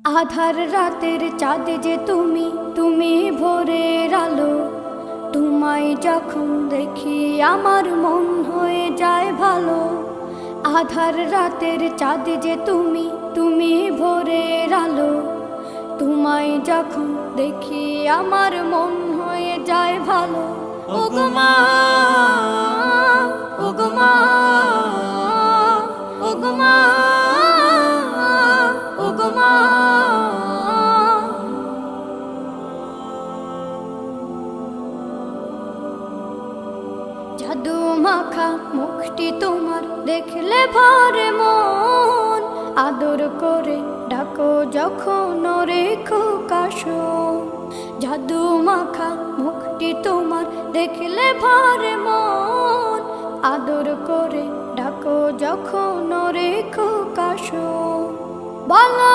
আধার রাতের চাঁদ যে তুমি, তুমি ভোরের আলো। তোমায় যখন দেখি আমার মন হয়ে যায় ভালো। আধার রাতের চাঁদ যে তুমি, তুমি ভোরের আলো। তোমায় যখন দেখি আমার মন হয়ে যায় ভালো। ওগো মা, ওগো মা, ওগো মা, ওগো মা। জাদু মাখা মুখটি তোমার দেখলে ভরে মন। আদর করে ডাকো যখন রেখো কাশো। জাদু মাখা মুখটি তোমার দেখলে ভরে মন। আদর করে ডাকো যখন রেখো কাশো। বলো